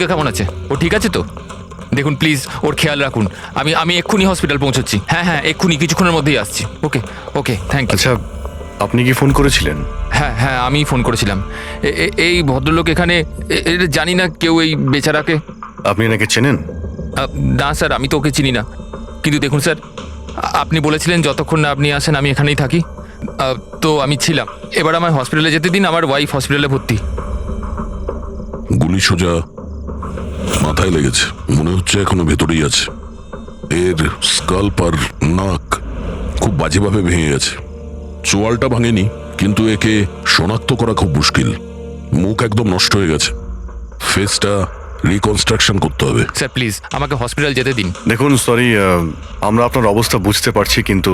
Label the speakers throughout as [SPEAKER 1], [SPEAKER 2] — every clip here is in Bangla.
[SPEAKER 1] মল্লিকা কেমন আছে? ও ঠিক আছে তো? দেখুন প্লিজ ওর খেয়াল রাখুন। আমি এক্ষুনি হসপিটাল পৌঁছচ্ছি। হ্যাঁ হ্যাঁ, এক্ষুনি কিছুক্ষণের মধ্যেই আসছি। ওকে ওকে, থ্যাংক ইউ।
[SPEAKER 2] আচ্ছা, আপনি কি ফোন করেছিলেন?
[SPEAKER 1] হ্যাঁ হ্যাঁ, আমি ফোন করেছিলাম। এই ভদ্রলোক এখানে, জানি না কেউ এই বেচারাকে।
[SPEAKER 2] আপনি এনাকে চেনেন?
[SPEAKER 1] না স্যার, আমি তো ওকে চিনি না। কিন্তু দেখুন স্যার, আপনি বলেছিলেন যতক্ষণ না আপনি আসেন আমি এখানেই থাকি। তো আমি ছিলাম। এবার আমার হসপিটালে যেতে দিন, আমার ওয়াইফ হসপিটালে ভর্তি।
[SPEAKER 3] গুলি সোজা মাথায় লেগেছে, মনে হচ্ছে এখনো ভেতরেই আছে। এর স্কাল্প আর নাক খুব বাজেভাবে ভেঙে গেছে। চোয়ালটা ভাঙেনি, কিন্তু একে শনাক্ত করা খুব মুশকিল। মুখ একদম নষ্ট হয়ে গেছে, ফেসটা রিকনস্ট্রাকশন করতে হবে।
[SPEAKER 1] স্যার প্লিজ আমাকে হসপিটাল যেতে দিন।
[SPEAKER 2] দেখুন, সরি, আমরা আপনার অবস্থা বুঝতে পারছি, কিন্তু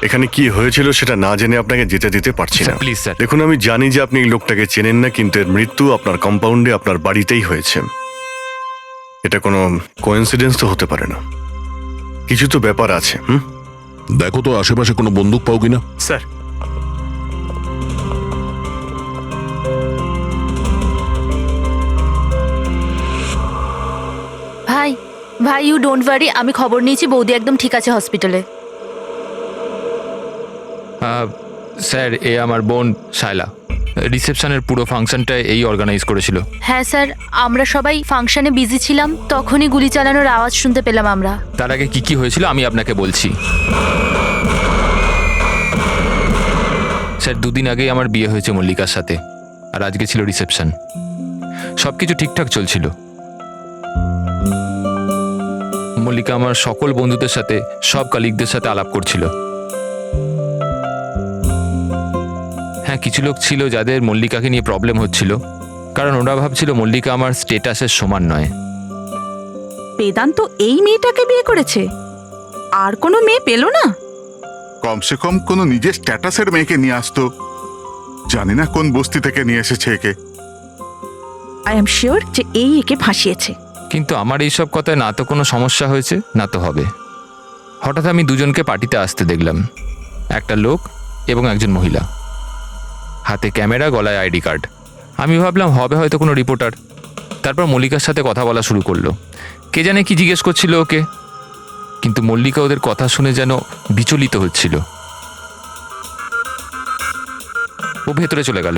[SPEAKER 2] এখানে কি হয়েছিল সেটা না জেনে আপনাকে যেতে দিতে পারছি না।
[SPEAKER 1] Sir please sir.
[SPEAKER 2] দেখুন, আমি জানি যে আপনি এই লোকটাকে চেনেন না, কিন্তু এর মৃত্যু আপনার কম্পাউন্ডে, আপনার বাড়িতেই হয়েছে। এটা কোনো কোইন্সিডেন্স তো হতে পারে না, কিছু তো ব্যাপার আছে।
[SPEAKER 3] দেখো তো আশেপাশে কোনো বন্দুক পাও কিনা।
[SPEAKER 2] স্যার,
[SPEAKER 4] ভাই ভাই, ইউ ডোন্ট ওয়ারি, আমি খবর নিয়েছি, বৌদি একদম ঠিক আছে হসপিটালে।
[SPEAKER 1] স্যার, এ আমার বোন শায়লা। রিসেপশনের পুরো ফাংশনটা এই অর্গানাইজ করেছিল।
[SPEAKER 4] হ্যাঁ স্যার, আমরা সবাই ফাংশনে বিজি ছিলাম, তখনই গুলি চালানোর আওয়াজ শুনতে পেলাম আমরা।
[SPEAKER 1] তার আগে কি কি হয়েছিল আমি আপনাকে বলছি। স্যার, 2 দিন আগেই আমার বিয়ে হয়েছে মল্লিকার সাথে, আর আজকে ছিল রিসেপশন। সবকিছু ঠিকঠাক চলছিল। মল্লিকা আমার সকল বন্ধুদের সাথে, সব কালিগদের সাথে আলাপ করছিল। হ্যাঁ, কিছু লোক ছিল যাদের মল্লিকাকে নিয়ে প্রবলেম হচ্ছিল, কারণ ওরা ভাবছিল মল্লিকা আমার স্টেটাসের সমান নয়।
[SPEAKER 5] বেদান্ত এই মেয়েটাকে বিয়ে করেছে, আর কোনো মেয়ে পেল না?
[SPEAKER 6] কমসে কম কোনো নিজের স্ট্যাটাসের মেয়েকে নিয়ে আসতো। জানি না কোন বস্তি থেকে নিয়ে এসেছে একে।
[SPEAKER 5] আই এম শিওর যে এই একে ফাঁসিয়েছে।
[SPEAKER 1] কিন্তু আমার এইসব কথায় না তো কোনো সমস্যা হয়েছে, না তো হবে। হঠাৎ আমি দুজনকে পার্টিতে আসতে দেখলাম, একটা লোক এবং একজন মহিলা, হাতে ক্যামেরা, গলায় আইডি কার্ড। আমি ভাবলাম হবে হয়তো কোনো রিপোর্টার। তারপর মল্লিকার সাথে কথা বলা শুরু করলো। কে জানে কি জিজ্ঞেস করছিল ওকে, কিন্তু মল্লিকা ওদের কথা শুনে যেন বিচলিত হচ্ছিল। ও ভেতরে চলে গেল।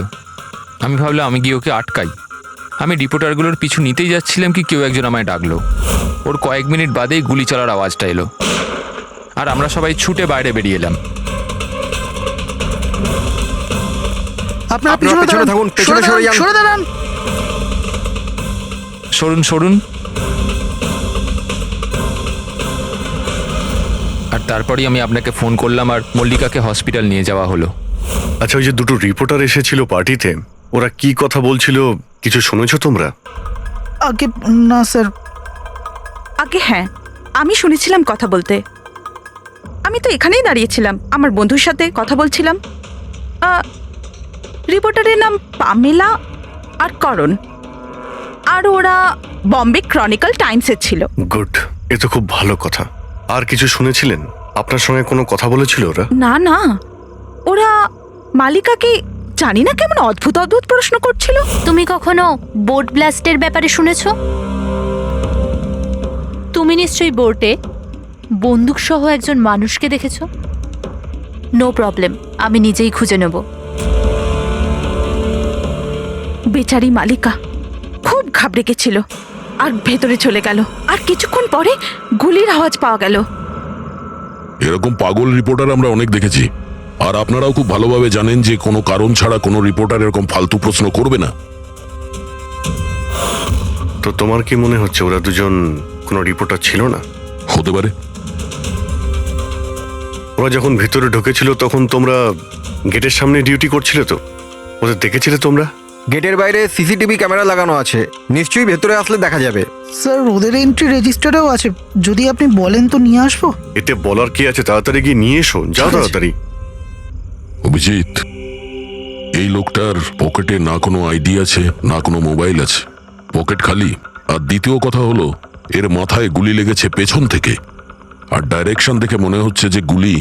[SPEAKER 1] আমি ভাবলাম আমি গিয়ে ওকে আটকাই। আমি রিপোর্টারগুলোর পিছু নিতেই যাচ্ছিলাম কি কেউ একজন আমায় ডাকলো। ওর কয়েক মিনিট বাদেই গুলি চলার আওয়াজটা এলো, আর আমরা সবাই ছুটে বাইরে বেরিয়ে এলাম।
[SPEAKER 7] আপনারা পেছনে থাকুন, পেছনে সরে দাঁড়ান।
[SPEAKER 1] সরুন সরুন। আর তারপরেই আমি আপনাকে ফোন করলাম, আর মল্লিকাকে হসপিটাল নিয়ে যাওয়া হলো।
[SPEAKER 2] আচ্ছা, ওই যে দুটো রিপোর্টার এসেছিল পার্টিতে, ওরা কি কথা বলছিল কিছু শুনেছো তোমরা?
[SPEAKER 7] আগে না স্যার।
[SPEAKER 5] আগে হ্যাঁ, আমি শুনেছিলাম কথা বলতে। আমি তো এখানেই দাঁড়িয়েছিলাম, আমার বন্ধুর সাথে কথা বলছিলাম। রিপোর্টারের নাম পামেলা আর করণ, আর ওরা বম্বে ক্রনিকল টাইমসের ছিল।
[SPEAKER 2] গুড, এ তো খুব ভালো কথা। আর কিছু শুনেছিলেন? আপনার সঙ্গে কোনো কথা বলেছিল ওরা?
[SPEAKER 5] না না, ওরা মালিকাকে জানি না কেমন অদ্ভুত অদ্ভুত প্রশ্ন করছিল।
[SPEAKER 4] তুমি কখনো বোট ব্লাস্টের ব্যাপারে শুনেছো? তুমি নিশ্চয়ই বোটে বন্দুক সহ একজন মানুষকে দেখেছো। নো প্রবলেম, আমি নিজেই খুঁজে নেব।
[SPEAKER 5] বেচারি মালিকা খুব ঘাবড়ে গেছিল আর ভেতরে চলে গেল, আর কিছুক্ষণ পরে গুলির আওয়াজ পাওয়া গেল।
[SPEAKER 3] এরকম পাগল রিপোর্টার আমরা অনেক দেখেছি, আর আপনারাও খুব ভালোভাবে জানেন যে কোনো কারণ ছাড়া কোনো রিপোর্টার এরকম ফালতু প্রশ্ন করবে না।
[SPEAKER 2] তো তোমার কি মনে হচ্ছে ওরা দুজন কোনো রিপোর্টার ছিল না?
[SPEAKER 3] হতে পারে।
[SPEAKER 2] ওরা যখন ভিতরে ঢুকেছিল তখন তোমরা গেটের সামনে ডিউটি করছিলে, তো ওদের দেখেছিলে তোমরা?
[SPEAKER 7] গেটের বাইরে সিসিটিভি ক্যামেরা লাগানো আছে, নিশ্চয়ই ভেতরে আসলে দেখা যাবে।
[SPEAKER 8] স্যার, ওদের এন্ট্রি রেজিস্টারেও আছে, যদি আপনি বলেন তো নিয়ে আসবো।
[SPEAKER 2] এতে বলার কি আছে, তাড়াতাড়ি গিয়ে নিয়ে এসো, যাও তাড়াতাড়ি।
[SPEAKER 3] অভিজিৎ, এই লোকটার পকেটে না কোনো আইডি আছে, না কোনো মোবাইল আছে, পকেট খালি। আর দ্বিতীয় কথা হলো, এর মাথায় গুলি লেগেছে পেছন থেকে, আর ডাইরেকশন দেখে মনে হচ্ছে যে গুলি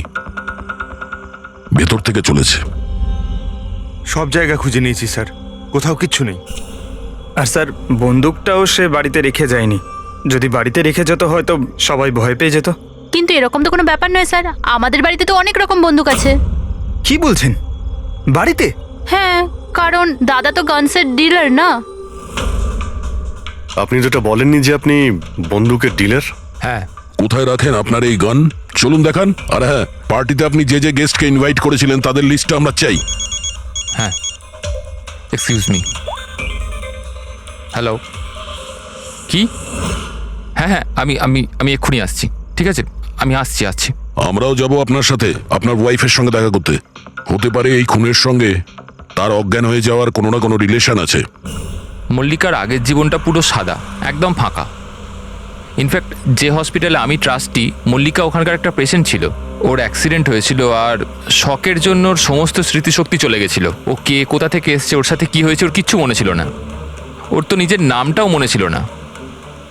[SPEAKER 3] ভেতর থেকে চলেছে।
[SPEAKER 9] সব জায়গা খুঁজে নিয়েছি স্যার, কোথাও কিচ্ছু নেই। আর স্যার বন্দুকটাও সে বাড়িতে রেখে যায়নি। যদি বাড়িতে রেখে যেত হয়তো সবাই ভয় পেয়ে যেত।
[SPEAKER 4] কিন্তু এরকম তো কোনো ব্যাপার নয় স্যার, আমাদের বাড়িতে তো অনেক রকম বন্দুক আছে।
[SPEAKER 9] কি বলছেন, বাড়িতে?
[SPEAKER 4] হ্যাঁ, কারণ দাদা তো গানসের ডিলার না।
[SPEAKER 2] আপনি যেটা বলেননি যে আপনি বন্দুকের ডিলার?
[SPEAKER 1] হ্যাঁ,
[SPEAKER 3] কোথায় রাখেন আপনার এই গান? চলুন দেখান। আর হ্যাঁ, পার্টিতে আপনি যে যে গেস্টকে ইনভাইট করেছিলেন তাদের লিস্টটা আমরা চাই।
[SPEAKER 1] হ্যাঁ, এক্সকিউজ মি। হ্যালো, কি? হ্যাঁ হ্যাঁ, আমি আমি আমি এক্ষুনি আসছি। ঠিক আছে, আমি আসছি।
[SPEAKER 3] আমরাও যাব আপনার সাথে আপনার ওয়াইফের সঙ্গে দেখা করতে। হতে পারে এই খুনের সঙ্গে তার অজ্ঞান হয়ে যাওয়ার কোনো না কোনো রিলেশন আছে।
[SPEAKER 1] মল্লিকার আগের জীবনটা পুরো সাদা, একদম ফাঁকা। ইনফ্যাক্ট যে হসপিটালে আমি ট্রাস্টি, মল্লিকা ওখানকার একটা পেশেন্ট ছিল। ওর অ্যাক্সিডেন্ট হয়েছিল আর শকের জন্য ওর সমস্ত স্মৃতিশক্তি চলে গেছিল। ও কে, কোথা থেকে এসছে, ওর সাথে কি হয়েছে ওর কিচ্ছু মনে ছিল না। ওর তো নিজের নামটাও মনে ছিল না।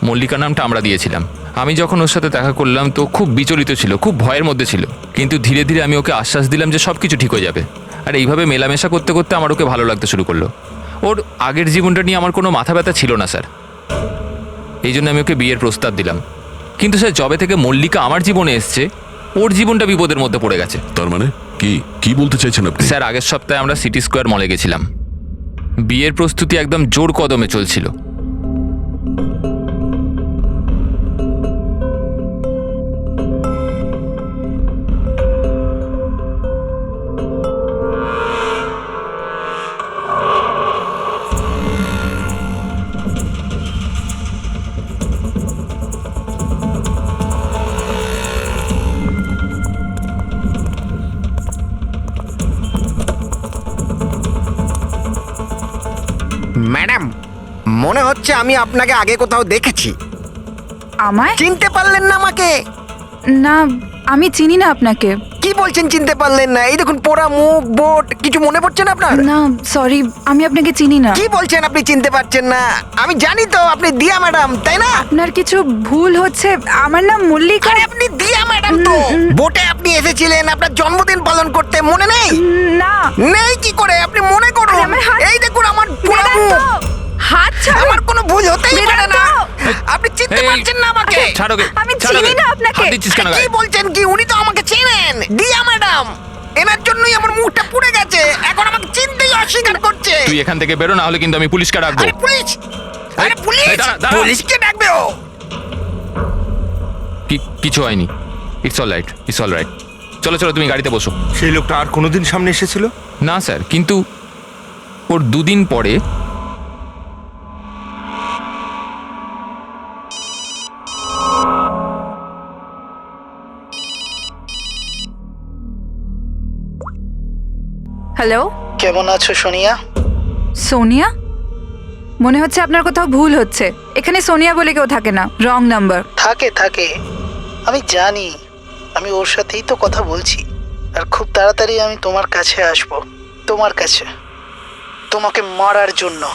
[SPEAKER 1] মল্লিকা নামটা আমরা দিয়েছিলাম। আমি যখন ওর সাথে দেখা করলাম তো খুব বিচলিত ছিল, খুব ভয়ের মধ্যে ছিল। কিন্তু ধীরে ধীরে আমি ওকে আশ্বাস দিলাম যে সব কিছু ঠিক হয়ে যাবে। আর এইভাবে মেলামেশা করতে করতে আমার ওকে ভালো লাগতে শুরু করলো। ওর আগের জীবনটা নিয়ে আমার কোনো মাথা ব্যথা ছিল না স্যার, এই জন্য আমি ওকে বিয়ের প্রস্তাব দিলাম। কিন্তু স্যার, যবে থেকে মল্লিকা আমার জীবনে এসছে ওর জীবনটা বিপদের মধ্যে পড়ে গেছে।
[SPEAKER 3] তার মানে কি বলতে চাইছেন আপনি?
[SPEAKER 1] স্যার, আগের সপ্তাহে আমরা সিটি স্কোয়ার মলে গেছিলাম। বিয়ের প্রস্তুতি একদম জোর কদমে চলছিল।
[SPEAKER 7] ম্যাডাম, মনে হচ্ছে আমি আপনাকে আগে কোথাও দেখেছি।
[SPEAKER 5] আমায়?
[SPEAKER 7] চিনতে পারলেন না আমাকে?
[SPEAKER 5] না, আমি চিনি না আপনাকে।
[SPEAKER 7] কি বলছেন চিনতে পারলেন না? এই দেখুন পোড়া মুখ, বোট, কিছু মনে পড়ছে না আপনার?
[SPEAKER 5] না, সরি, আমি আপনাকে চিনি না।
[SPEAKER 7] কি বলছেন আপনি চিনতে পারছেন না? আমি জানি তো আপনি দিয়া ম্যাডাম, তাই না?
[SPEAKER 5] আপনার কিছু ভুল হচ্ছে। আমার নাম মল্লিকা।
[SPEAKER 7] আরে আপনি দিয়া ম্যাডাম তো। বোটে আপনি এসেছিলেন আপনার জন্মদিন পালন করতে, মনে নেই?
[SPEAKER 5] না।
[SPEAKER 7] নেই কি করে? আপনি মনে করুন।
[SPEAKER 5] আরে আমার হাত-
[SPEAKER 7] এই দেখুন আমার পোড়া
[SPEAKER 5] বেদান্ত,
[SPEAKER 7] মুখ।
[SPEAKER 5] হাত ছাড়ো।
[SPEAKER 7] আমার কোনো ভুল হতেই পারে না।
[SPEAKER 5] বেদান্ত।
[SPEAKER 7] আপনি চিনতে
[SPEAKER 1] এই,
[SPEAKER 7] পারছেন না আমাকে?
[SPEAKER 1] ছাড়ো গে,
[SPEAKER 5] আমি
[SPEAKER 1] ছাড়ো
[SPEAKER 5] চিনি
[SPEAKER 1] গে।
[SPEAKER 5] না আপনাকে।
[SPEAKER 1] হাত দিচ্ছিস কেন
[SPEAKER 7] আরে কি
[SPEAKER 1] গায়ে?
[SPEAKER 7] বলছেন কি? উনি তো আমাকে চেনেন, দিয়া ম্যাডাম। এনার জন্যই আমার মুখটা পুড়ে গেছে। এখন আমাকে চিনতেই অস্বীকার করছে।
[SPEAKER 1] তুই এখান থেকে বেরো, না হলে কিন্তু আমি পুলিশকে ডাকবো।
[SPEAKER 7] আরে পুলিশ! আরে পুলিশ!
[SPEAKER 1] এই, দাঁড়া, দাঁড়া।
[SPEAKER 7] পুলিশকে ডাকবে ও।
[SPEAKER 1] কিছু হয়নি। It's all right. চলো চলো, তুমি গাড়িতে বসো।
[SPEAKER 9] সেই লোকটা আর কোনোদিন সামনে এসেছিল?
[SPEAKER 1] না স্যার, কিন্তু ওর দুদিন পরে
[SPEAKER 5] হ্যালো,
[SPEAKER 8] কেমন আছো সোনিয়া?
[SPEAKER 5] সোনিয়া? মনে হচ্ছে আপনার কোথাও ভুল হচ্ছে। এখানে সোনিয়া বলে কেউ থাকে না, রং নাম্বার।
[SPEAKER 8] থাকে, আমি জানি। আমি ওর সাথেই তো কথা বলছি। আর খুব তাড়াতাড়ি আমি তোমার কাছে আসব, তোমার কাছে, তোমাকে মারার জন্য।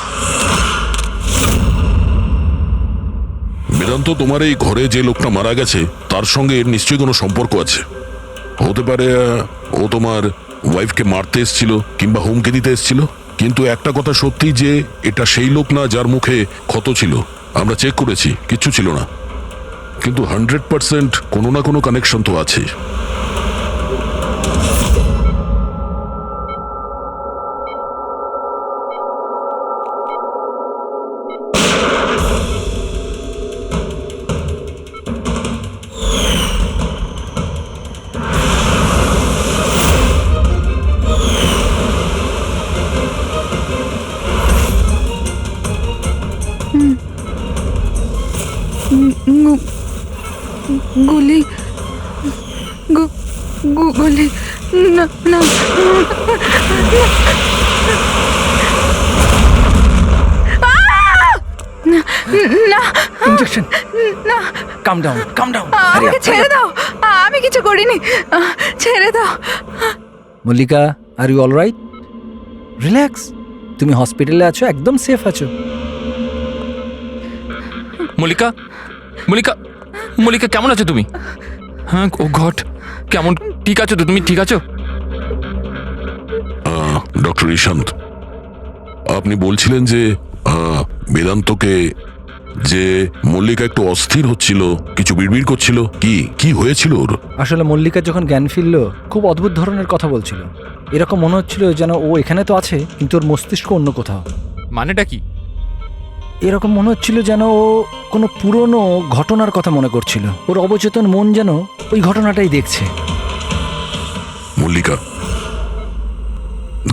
[SPEAKER 3] বেদান্ত, তোমার এই ঘরে যে লোকটা মারা গেছে তার সঙ্গে এর নিশ্চয়ই কোনো সম্পর্ক আছে। হতে পারে ও তোমার ওয়াইফকে মারতে এসেছিল কিংবা হুমকি দিতে এসেছিল। কিন্তু একটা কথা সত্যি যে এটা সেই লোক না যার মুখে ক্ষত ছিল। আমরা চেক করেছি, কিচ্ছু ছিল না। কিন্তু 100% কোনো না কোনো কানেকশন তো আছে।
[SPEAKER 5] গুলি, গুলি, না না।
[SPEAKER 9] ইনজেকশন।
[SPEAKER 5] না,
[SPEAKER 9] কাম ডাউন।
[SPEAKER 5] আমাকে ছেড়ে দাও। আমি কিছু করিনি, ছেড়ে দাও।
[SPEAKER 10] Mallika, are you all right? Relax, তুমি হসপিটালে আছো, একদম সেফ আছো।
[SPEAKER 1] মল্লিকা, কেমন আছো তুমি? হ্যাঁ, ও গড, কেমন, ঠিক আছো তো তুমি? ঠিক আছো?
[SPEAKER 3] ডক্টর ইশান্ত, আপনি বলছিলেন যে বেদান্তকে যে মল্লিকা একটু অস্থির হচ্ছিল, কিছু বিড়বিড় করছিল, কি হয়েছিল ওর?
[SPEAKER 10] আসলে মল্লিকা যখন জ্ঞান ফিরল খুব অদ্ভুত ধরনের কথা বলছিল। এরকম মনে হচ্ছিল যেন ও এখানে তো আছে কিন্তু ওর মস্তিষ্ক অন্য কোথাও।
[SPEAKER 1] মানেটা কি?
[SPEAKER 10] এরকম মনে হচ্ছিল যেন ও কোনো পুরনো ঘটনার কথা মনে করছিল। ওর অবচেতন মন যেন ওই ঘটনাটাই দেখছে।
[SPEAKER 3] মল্লিকা,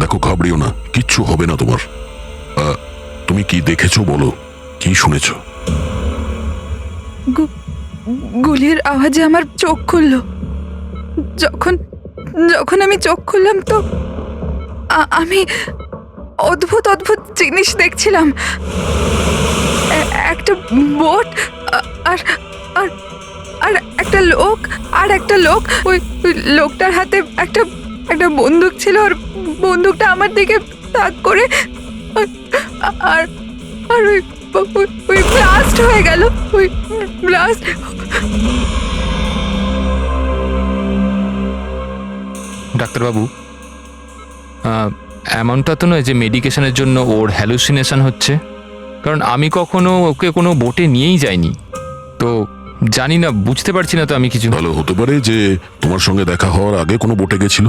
[SPEAKER 3] দেখো, ঘাবড়িও না, কিচ্ছু হবে না তোমার। তুমি কি দেখেছো বলো, কি শুনেছো?
[SPEAKER 5] গুলির আওয়াজে আমার চোখ খুলল। যখন যখন আমি চোখ খুললাম তো আমি অদ্ভুত অদ্ভুত জিনিস দেখছিলাম। একটা বোট আর আর আর একটা লোক ওই লোকটার হাতে একটা বন্দুক ছিল। আর বন্দুকটা আমার দিকে তাক করে আর আর ওই ব্লাস্ট হয়ে গেল। ওই ব্লাস্ট।
[SPEAKER 1] ডাক্তারবাবু, এমনটা তো নয় যে মেডিকেশনের জন্য ওর হ্যালুসিনেশন হচ্ছে, কারণ আমি কখনো ওকে কোনো বোটে নিয়েই যাইনি, তো জানি না, বুঝতে পারছি না তো আমি কিছু।
[SPEAKER 3] ভালো হতে পারে যে তোমার সঙ্গে দেখা হওয়ার আগে কোনো বোটে গেছিল।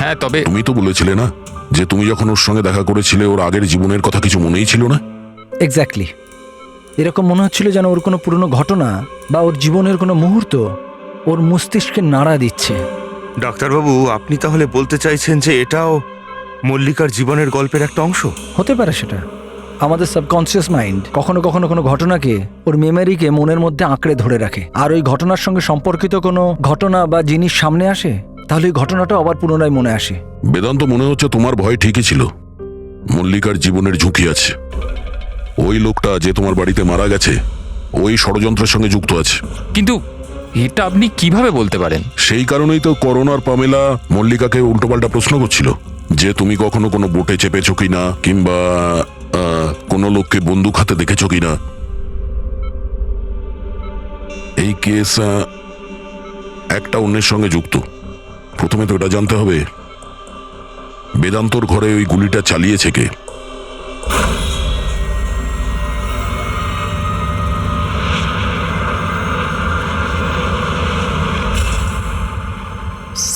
[SPEAKER 1] হ্যাঁ, তবে
[SPEAKER 3] তুমি তো বলেছিলে না যে তুমি যখন ওর সঙ্গে দেখা করেছিলে ওর আগের জীবনের কথা কিছু মনেই ছিল না?
[SPEAKER 10] এক্স্যাক্টলি, এরকম মনে হচ্ছিল যেন ওর কোনো পুরনো ঘটনা বা ওর জীবনের কোনো মুহূর্ত ওর মস্তিষ্কে নাড়া দিচ্ছে।
[SPEAKER 11] ডাক্তারবাবু, আপনি তাহলে বলতে চাইছেন যে এটাও মল্লিকার জীবনের গল্পের একটা অংশ?
[SPEAKER 10] হতে পারে সেটা। আমাদের সাবকনসিয়াস মাইন্ড কখনো কখনো কোনো ঘটনাকে, ওর মেমোরিকে মনের মধ্যে আঁকড়ে ধরে রাখে, আর ওই ঘটনার সঙ্গে সম্পর্কিত কোনো ঘটনা বা জিনিস সামনে আসে, তাহলে ওই ঘটনাটা আবার পুনরায় মনে আসে।
[SPEAKER 3] বেদান্ত, মনে হচ্ছে তোমার ভয় ঠিকই ছিল। মল্লিকার জীবনের ঝুঁকি আছে। ওই লোকটা যে তোমার বাড়িতে মারা গেছে ওই ষড়যন্ত্রের সঙ্গে যুক্ত আছে।
[SPEAKER 1] কিন্তু এটা আপনি কিভাবে বলতে পারেন?
[SPEAKER 3] সেই কারণেই তো করোনার পামেলা মল্লিকাকে উল্টোপাল্টা প্রশ্ন করছিল যে তুমি কখনো কোনো বোটে চেপেছো কিনা, কিংবা কোনো লোককে বন্দুক হাতে দেখেছো কিনা। এই কেস একটা অন্যের সঙ্গে যুক্ত। প্রথমে তো এটা জানতে হবে বেদান্তর ঘরে ওই গুলিটা চালিয়েছে কে।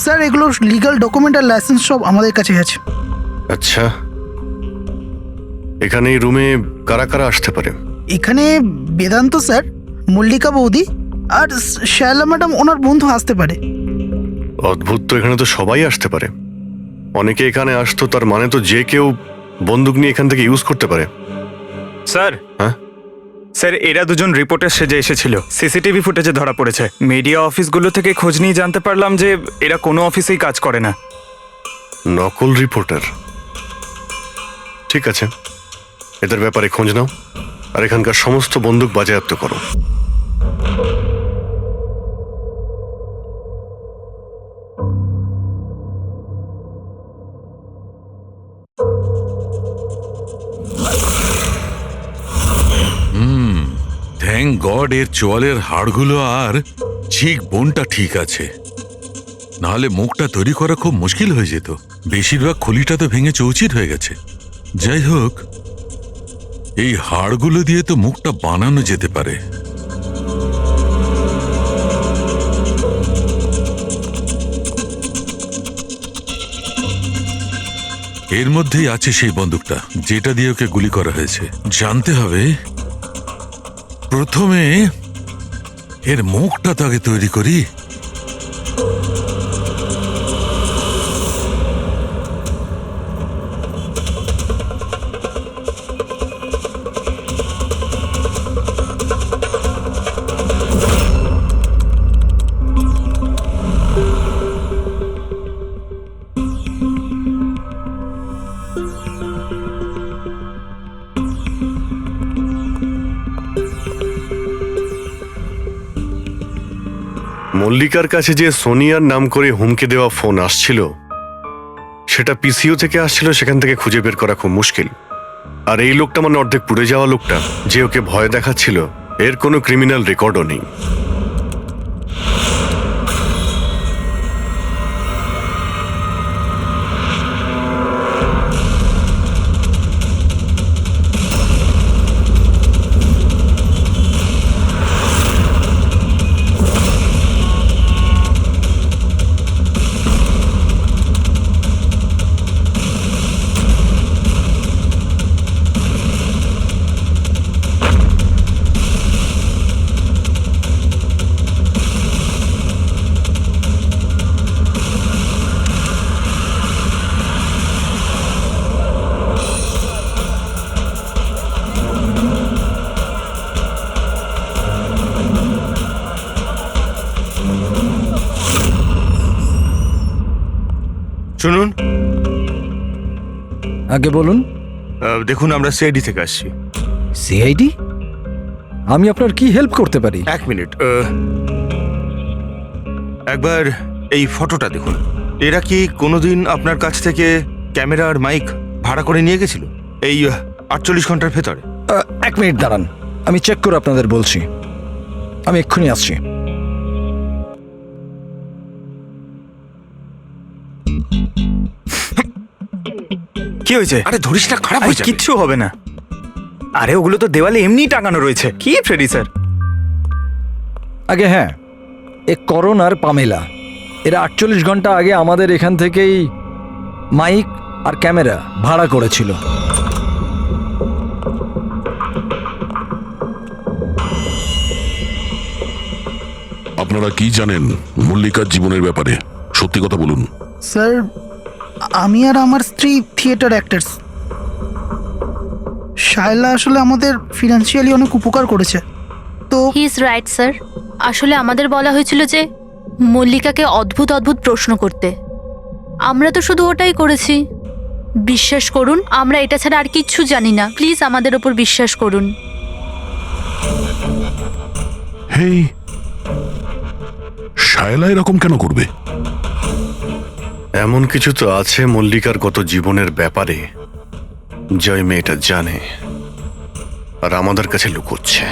[SPEAKER 8] স্যার, এগুলো লিগ্যাল ডকুমেন্ট আর লাইসেন্স সব আমাদের কাছে আছে।
[SPEAKER 2] আচ্ছা, এখানে এই রুমে কারা কারা আসতে পারে?
[SPEAKER 8] এখানে বেদান্ত স্যার, মল্লিকা বৌদি আর শায়লা ম্যাডাম ওনার বন্ধু আসতে পারে।
[SPEAKER 2] অদ্ভুত তো, এখানে তো সবাই আসতে পারে। অনেকে এখানে আসতো, তার মানে তো যে কেউ বন্দুক নিয়ে এখান থেকে ইউজ করতে পারে।
[SPEAKER 9] স্যার,
[SPEAKER 2] হ্যাঁ
[SPEAKER 9] স্যার, এরা দুজন রিপোর্টার সেজে এসেছিল। সিসিটিভি ফুটেজে ধরা পড়েছে। মিডিয়া অফিসগুলো থেকে খোঁজ নিয়ে জানতে পারলাম যে এরা কোনো অফিসেই কাজ করে না।
[SPEAKER 2] নকল রিপোর্টার? ঠিক আছে, এদের ব্যাপারে খোঁজ নাও আর এখানকার সমস্ত বন্দুক বাজেয়াপ্ত করো।
[SPEAKER 12] থ্যাংক গড এর চোয়ালের হাড়গুলো আর চিক বোনটা ঠিক আছে, নাহলে মুখটা তৈরি করা খুব মুশকিল হয়ে যেত। বেশিরভাগ খুলিটা তো ভেঙে চৌচির হয়ে গেছে। যাই হোক, এই হাড়গুলো দিয়ে তো মুখটা বানানো যেতে পারে। এর মধ্যেই আছে সেই বন্দুকটা যেটা দিয়ে ওকে গুলি করা হয়েছে। জানতে হবে প্রথমে এর মুখটা তাকে তৈরি করি।
[SPEAKER 2] মল্লিকার কাছে যে সোনিয়ার নাম করে হুমকি দেওয়া ফোন আসছিল সেটা পিসিও থেকে আসছিল, সেখান থেকে খুঁজে বের করা খুব মুশকিল। আর এই লোকটা, মানে অর্ধেক পুড়ে যাওয়া লোকটা যে ওকে ভয় দেখাচ্ছিল, এর কোনো ক্রিমিনাল রেকর্ডও নেই।
[SPEAKER 11] শুনুন,
[SPEAKER 10] আগে বলুন।
[SPEAKER 11] দেখুন আমরা সিআইডি থেকে আসছি।
[SPEAKER 10] সিআইডি? আমি আপনার কি হেল্প করতে পারি?
[SPEAKER 11] এক মিনিট, একবার এই ফটোটা দেখুন। এরা কি কোনোদিন আপনার কাছ থেকে ক্যামেরা আর মাইক ভাড়া করে নিয়ে গেছিল এই 48 ঘন্টার ভেতরে?
[SPEAKER 10] এক মিনিট দাঁড়ান, আমি চেক করে আপনাদের বলছি। আমি এক্ষুনি আসছি।
[SPEAKER 9] কি হয়েছে?
[SPEAKER 11] আরে ধরিস না, খারাপ
[SPEAKER 9] আরে
[SPEAKER 11] হয়ে যাবে।
[SPEAKER 9] কিচ্ছু হবে না। আরে ওগুলো তো দেওয়ালে এমনিই টাঙানো রয়েছে। কি ফ্রেডি স্যার?
[SPEAKER 10] আগে হ্যাঁ, এ করণ আর পামেলা, এরা 48 ঘন্টা আগে আমাদের এখান থেকেই মাইক আর ক্যামেরা ভাড়া করেছিল।
[SPEAKER 3] আপনারা কি জানেন মল্লিকার জীবনের ব্যাপারে? সত্যি কথা বলুন।
[SPEAKER 8] স্যার, আমি আর আমার স্ত্রী থিয়েটার অ্যাক্টার্স। শায়লা আসলে আমাদের ফিনান্সিয়ালি অনেক উপকার করেছে। তো
[SPEAKER 4] হি ইজ রাইট স্যার। আসলে আমাদের বলা হয়েছিল যে মল্লিকাকে অদ্ভুত অদ্ভুত প্রশ্ন করতে। আমরা তো শুধু ওটাই করেছি। বিশ্বাস করুন, আমরা এটা ছাড়া আর কিচ্ছু জানি না। প্লিজ আমাদের ওপর বিশ্বাস করুন।
[SPEAKER 3] হেই, শায়লা এরকম কেন করবে?
[SPEAKER 2] এমন কিছু তো আছে মল্লিকার গত জীবনের ব্যাপারে যে ওই মেয়েটা জানে আর আমাদের কাছে লুকোচ্ছে।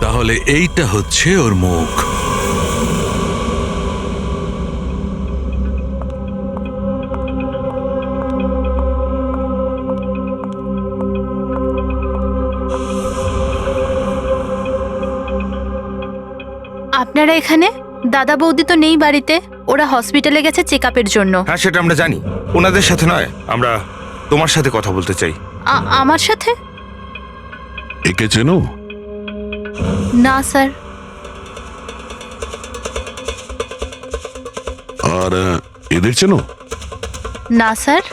[SPEAKER 12] তাহলে এইটা হচ্ছে ওর মুখ।
[SPEAKER 4] আপনারা এখানে? দাদা বৌদি তো নেই বাড়িতে, ওরা হসপিটালে গেছে চেক আপের জন্য।
[SPEAKER 11] হ্যাঁ, সেটা আমরা জানি। ওনাদের সাথে নয়, আমরা তোমার সাথে কথা বলতে চাই।
[SPEAKER 4] আমার সাথে?
[SPEAKER 3] একে চেনো?
[SPEAKER 4] না স্যার।
[SPEAKER 3] আর এদের চেনো?
[SPEAKER 4] না স্যার।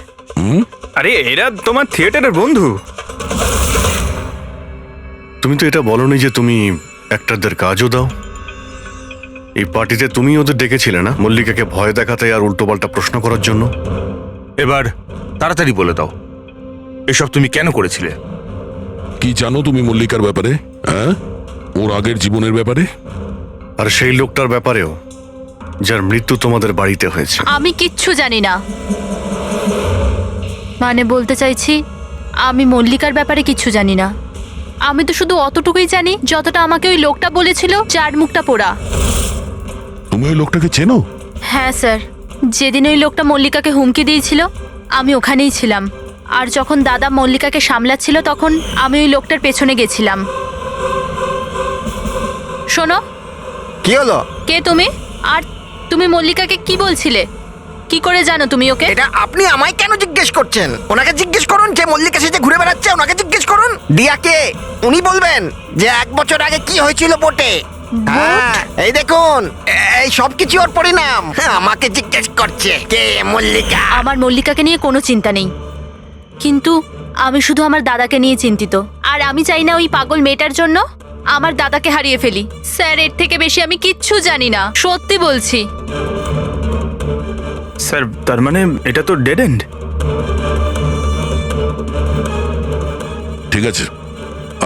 [SPEAKER 9] আরে এরা তোমার থিয়েটারের বন্ধু।
[SPEAKER 2] তুমি তো এটা বলনি যে তুমি অ্যাক্টরদের কাজও দাও। এই পার্টিতে তুমি ওদের ডেকেছিলে না, মল্লিকাকে ভয় দেখাতে আর উল্টোপাল্টা প্রশ্ন করার জন্য?
[SPEAKER 11] এবার তাড়াতাড়ি বলে দাও, এসব তুমি কেন করেছিলে?
[SPEAKER 3] কি জানো তুমি মল্লিকার ব্যাপারে? হ্যাঁ, ওর আগের জীবনের ব্যাপারে?
[SPEAKER 2] আর সেই লোকটার ব্যাপারেও যার মৃত্যু তোমাদের বাড়িতে হয়েছে।
[SPEAKER 4] আমি কিচ্ছু জানি না। মানে বলতে চাইছি, আমি মল্লিকার ব্যাপারে কিচ্ছু জানি না। আমি তো শুধু অতটুকুই জানি যতটা আমাকে ওই লোকটা বলেছিল, যার মুখটা পোড়া।
[SPEAKER 3] তুমি ওই লোকটাকে চেনো?
[SPEAKER 4] হ্যাঁ স্যার, যেদিন ওই লোকটা মল্লিকাকে হুমকি দিয়েছিল আমি ওখানেই ছিলাম। আর যখন দাদা মল্লিকাকে সামলাচ্ছিল তখন আমি ওই লোকটার পেছনে গেছিলাম। শোনো।
[SPEAKER 7] কি হলো?
[SPEAKER 4] কে তুমি? আর তুমি মল্লিকাকে কি বলছিলে? কি করে জানো তুমি ওকে?
[SPEAKER 7] এটা আপনি আমায় কেন জিজ্ঞেস করছেন? ওনাকে জিজ্ঞেস করুন, যে মল্লিকা সেজে ঘুরে বেড়াচ্ছে ওনাকে জিজ্ঞেস করুন। দিয়াকে উনি বলবেন যে 1 বছর আগে কি হয়েছিল বোটে। হ্যাঁ, এই দেখুন, এই সবকিছু ওর পরিণাম। আমাকে জিজ্ঞেস করছে কে মল্লিকা।
[SPEAKER 4] আমার মল্লিকাকে নিয়ে কোনো চিন্তা নেই, কিন্তু আমি শুধু আমার দাদাকে নিয়ে চিন্তিত। আর আমি চাই না ওই পাগল মেয়েটার জন্য আমার দাদাকে হারিয়ে ফেলি। স্যার, এর থেকে বেশি আমি কিচ্ছু জানি না, সত্যি বলছি।
[SPEAKER 9] স্যার, তার মানে এটা তো ডেড এন্ড।
[SPEAKER 3] ঠিক আছে,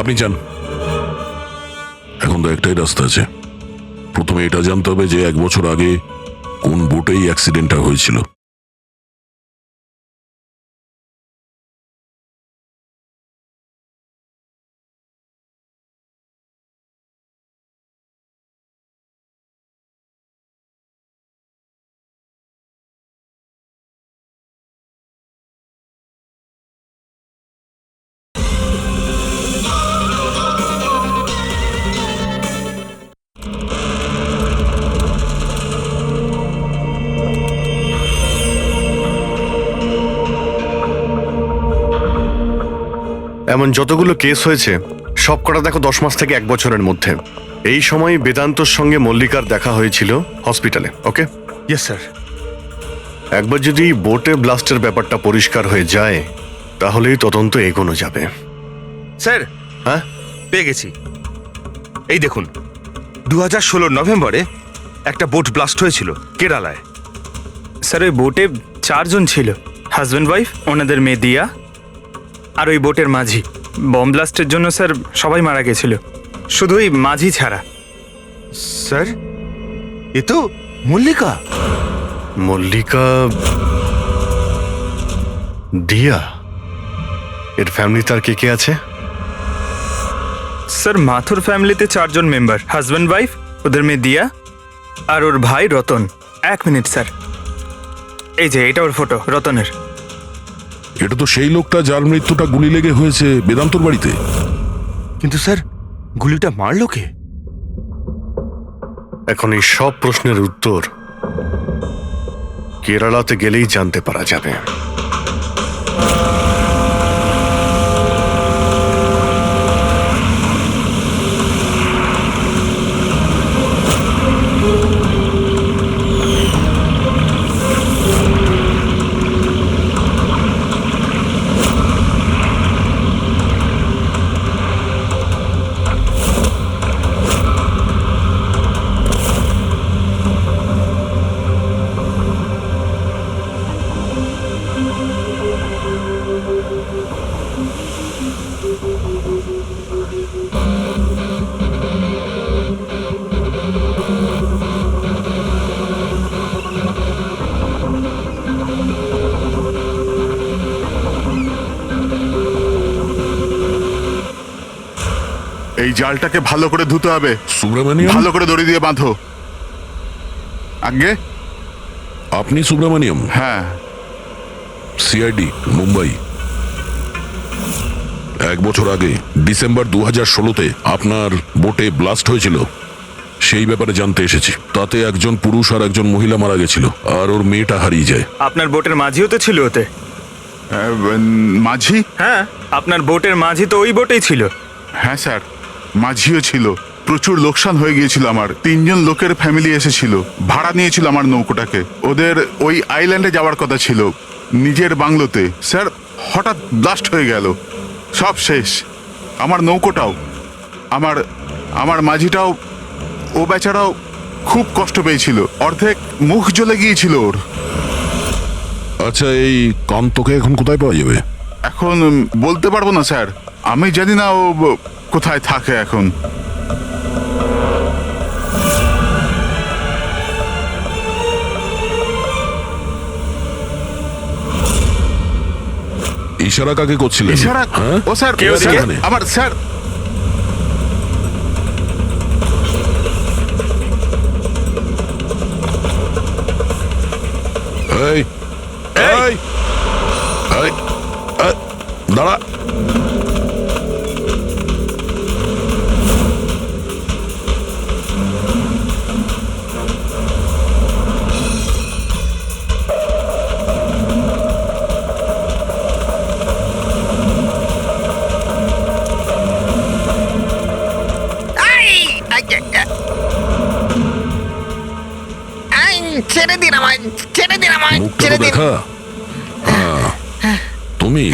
[SPEAKER 3] আপনি যান। এখন তো একটাই রাস্তা আছে। প্রথমে এটা জানতে হবে যে 1 বছর আগে কোন বোটেই অ্যাক্সিডেন্টটা হয়েছিল।
[SPEAKER 2] কারণ যতগুলো কেস হয়েছে সব কটা দেখো 10 মাস থেকে 1 বছরের মধ্যে। এই সময় বেদান্তর সঙ্গে মল্লিকার দেখা হয়েছিল হসপিটালে। ওকে,
[SPEAKER 11] ইয়েস স্যার।
[SPEAKER 2] একবার যদি বোটে ব্লাস্টের ব্যাপারটা পরিষ্কার হয়ে যায় তাহলেই তদন্ত এগোনো যাবে।
[SPEAKER 11] স্যার,
[SPEAKER 2] হ্যাঁ,
[SPEAKER 11] পেয়ে গেছি। এই দেখুন, 2016 নভেম্বরে একটা বোট ব্লাস্ট হয়েছিল কেরালায়।
[SPEAKER 9] স্যার ওই বোটে 4 জন ছিল, হাজব্যান্ড ওয়াইফ, ওনাদের মেয়ে দিয়া, আর ওই বোটের মাঝি। বম ব্লাস্টের জন্য স্যার সবাই মারা গেছিল, শুধু ওই মাঝি ছাড়া।
[SPEAKER 11] স্যার, এ তো মল্লিকা।
[SPEAKER 2] মল্লিকা, দিয়া, এর ফ্যামিলি তার কে কে আছে?
[SPEAKER 9] স্যার মাথুর ফ্যামিলিতে 4 জন মেম্বার, হাজব্যান্ড ওয়াইফ, ওদের মেয়ে দিয়া, আর ওর ভাই রতন। 1 মিনিট স্যার, এই যে এটা ওর ফটো, রতনের।
[SPEAKER 3] এটা তো সেই লোকটা যার মৃত্যুটা গুলি লেগে হয়েছে বেদান্তর বাড়িতে।
[SPEAKER 11] কিন্তু স্যার, গুলিটা মারলো কে?
[SPEAKER 2] এখন এই সব প্রশ্নের উত্তর কেরালাতে গেলেই জানতে পারা যাবে।
[SPEAKER 6] এই জালটাকে ভালো করে ধুতে হবে।
[SPEAKER 3] সুব্রমণিয়ম,
[SPEAKER 6] ভালো করে দড়ি দিয়ে বাঁধো। আগে
[SPEAKER 3] আপনি সুব্রমণিয়ম?
[SPEAKER 6] হ্যাঁ।
[SPEAKER 3] সিআইডি, মুম্বাই। 1 বছর আগে ডিসেম্বর 2016-তে আপনার বোটে ব্লাস্ট হয়েছিল, সেই ব্যাপারে জানতে এসেছি। তাতে একজন পুরুষ আর একজন মহিলা মারা গেছিল, আর ওর মেয়েটা হারিয়ে যায়।
[SPEAKER 9] আপনার বোটের মাঝিও তো ছিল ওতে।
[SPEAKER 6] মাঝি?
[SPEAKER 9] হ্যাঁ, আপনার বোটের মাঝি তো ওই বোটেই ছিল।
[SPEAKER 6] হ্যাঁ স্যার, মাঝিও ছিল। প্রচুর লোকসান হয়ে গিয়েছিল আমার। 3 জন লোকের ফ্যামিলি এসেছিল, ভাড়া নিয়েছিল আমার নৌকোটাকে। ওদের ওই আইল্যান্ডে যাওয়ার কথা ছিল, নিজের বাংলোতে। স্যার, হঠাৎ ব্লাস্ট হয়ে গেল, সব শেষ। আমার নৌকোটাও, আমার আমার মাঝিটাও, ও বেচারাও খুব কষ্ট পেয়েছিল। অর্ধেক মুখ জ্বলে গিয়েছিল ওর।
[SPEAKER 3] আচ্ছা, এই কান্তকে এখন কোথায় পাওয়া যাবে?
[SPEAKER 6] এখন বলতে পারবো না স্যার, আমি জানি না ও কোথায় থাকে এখন।
[SPEAKER 3] ইশারা কাকে করছিলেন?
[SPEAKER 6] ইশারা?
[SPEAKER 3] হ্যাঁ?
[SPEAKER 6] ও স্যার,
[SPEAKER 9] কে ওদিকে?
[SPEAKER 6] স্যার, আমার স্যার।
[SPEAKER 3] এই, এই, এই, দাঁড়া।
[SPEAKER 7] ছেড়ে দিন আমায়, ছেড়ে দিন আমায়,
[SPEAKER 3] মুখটা
[SPEAKER 7] ছেড়ে
[SPEAKER 3] তো
[SPEAKER 7] দিন।
[SPEAKER 3] দেখা। তুমি,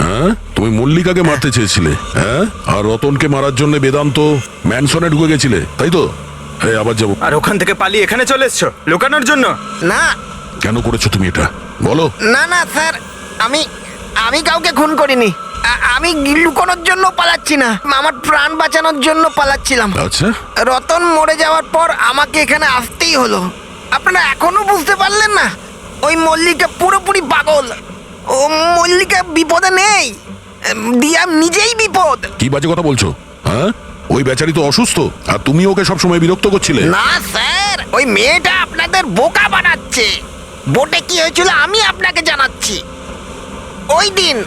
[SPEAKER 3] হ্যাঁ, তুমি মল্লিকাকে মারতে চেয়েছিলে, হ্যাঁ, আর রতনকে মারার জন্য বেদান্ত ম্যানসনে ঢুকে গেছিলে, তাই তো? এই, আবার যাবো।
[SPEAKER 9] আর ওখান থেকে পালিয়ে এখানে চলে এসছো লুকানোর জন্য?
[SPEAKER 7] না
[SPEAKER 3] কেন করেছো তুমি এটা, বলো?
[SPEAKER 7] না না স্যার, আমি আমি কাউকে খুন করিনি। আমি লুকোনোর জন্য পালাচ্ছি না, আমার প্রাণ বাঁচানোর জন্য পালাচ্ছিলাম।
[SPEAKER 3] আচ্ছা,
[SPEAKER 7] রতন মরে যাওয়ার পর আমাকে এখানে আসতেই হলো। আপনারা এখনো বুঝতে পারলেন না? ওই মল্লিকা পুরোপুরি পাগল। ও মল্লিকা বিপদে নেই, দিয়া নিজেই বিপদ।
[SPEAKER 3] কি বাজে কথা বলছো? হ্যাঁ, ওই বেচারি তো অসুস্থ, আর তুমি ওকে সবসময় বিরক্ত করছিলে।
[SPEAKER 7] না স্যার, ওই মেয়েটা আপনাদের বোকা বানাচ্ছে। বোটে কি হয়েছিল আমি আপনাকে জানাচ্ছি। ওই দিন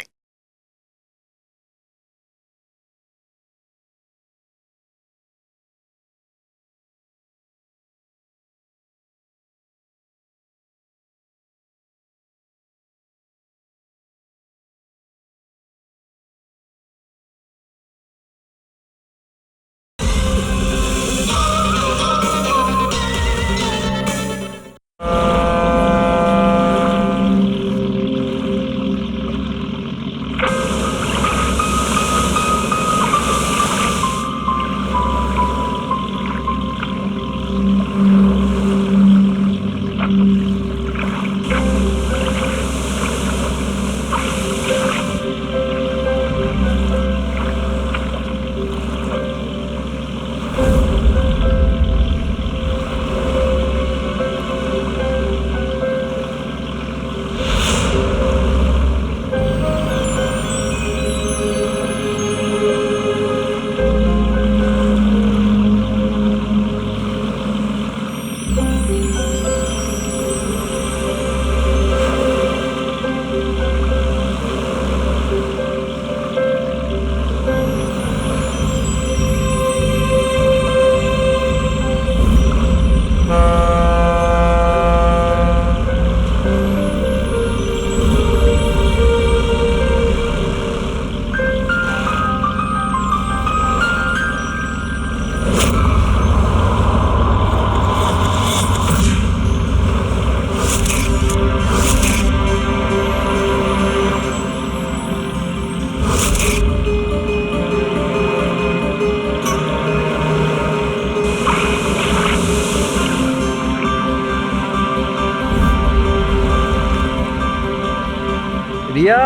[SPEAKER 10] দিয়া